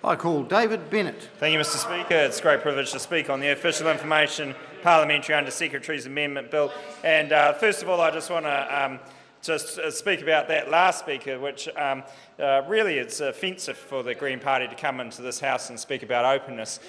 I call David Bennett. Thank you, Mr Speaker. It's a great privilege to speak on the Official Information Parliamentary Under-Secretaries Amendment Bill. And first of all, I just want to speak about that last speaker, which really it's offensive for the Green Party to come into this House and speak about openness.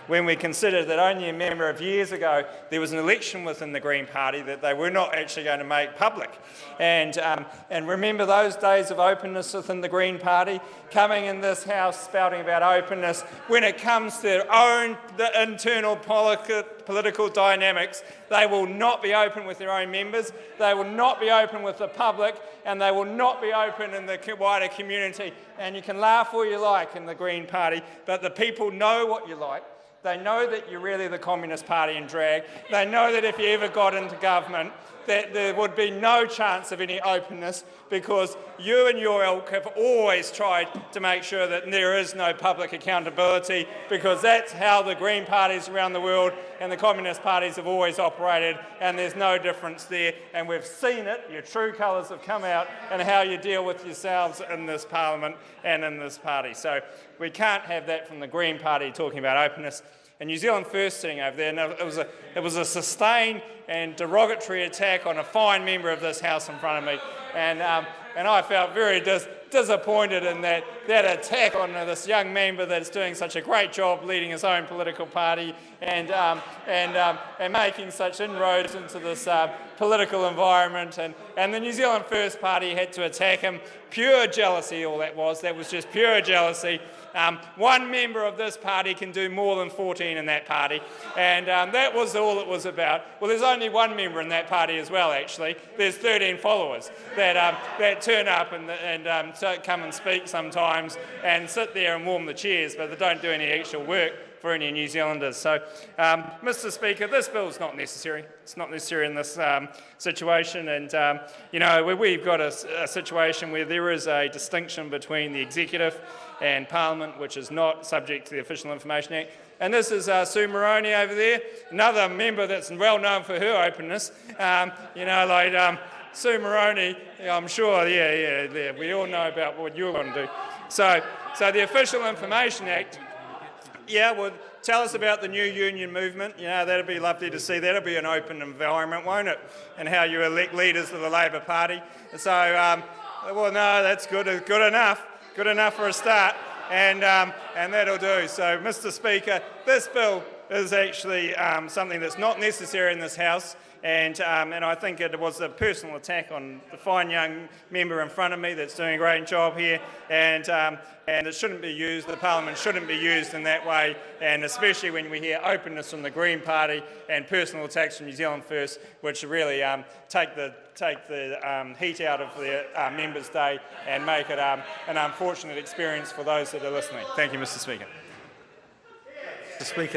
When we consider that only a number of years ago there was an election within the Green Party that they were not actually going to make public. And remember those days of openness within the Green Party, coming in this House spouting about openness. When it comes to their own internal political dynamics, they will not be open with their own members, they will not be open with the public, and they will not be open in the wider community. And you can laugh all you like in the Green Party, but the people know what you like. They know that you're really the Communist Party in drag. They know that if you ever got into government, that there would be no chance of any openness, because you and your ilk have always tried to make sure that there is no public accountability, because that's how the Green parties around the world and the Communist parties have always operated, and there's no difference there. And we've seen it, your true colours have come out, and how you deal with yourselves in this Parliament and in this party. So we can't have that from the Green Party talking about openness. And New Zealand First sitting over there, and it was a sustained and derogatory attack on a fine member of this House in front of me, and I felt very disappointed in that attack on this young member that's doing such a great job leading his own political party and making such inroads into this political environment, and the New Zealand First Party had to attack him. Pure jealousy, all that was just pure jealousy. One member of this party can do more than 14 in that party, and that was all it was about. Well, there's only one member in that party as well, actually. There's 13 followers that turn up and come and speak sometimes and sit there and warm the chairs, but they don't do any actual work for any New Zealanders. So, Mr Speaker, this bill is not necessary. It's not necessary in this situation, and we've got a situation where there is a distinction between the Executive and Parliament, which is not subject to the Official Information Act. And this is Sue Moroney over there, another member that's well known for her openness. Sue Moroney, I'm sure, yeah, we all know about what you're going to do. So the Official Information Act, well, tell us about the new union movement. That'd be lovely to see. That'll be an open environment, won't it? And how you elect leaders of the Labor Party. So, well, no, that's good enough. Good enough for a start, and that'll do. So, Mr Speaker, this bill is actually something that's not necessary in this House, and I think it was a personal attack on the fine young member in front of me that's doing a great job here, and it shouldn't be used. The Parliament shouldn't be used in that way, and especially when we hear openness from the Green Party and personal attacks from New Zealand First, which really take the heat out of the Members' Day and make it an unfortunate experience for those that are listening. Thank you, Mr Speaker. Mr Speaker.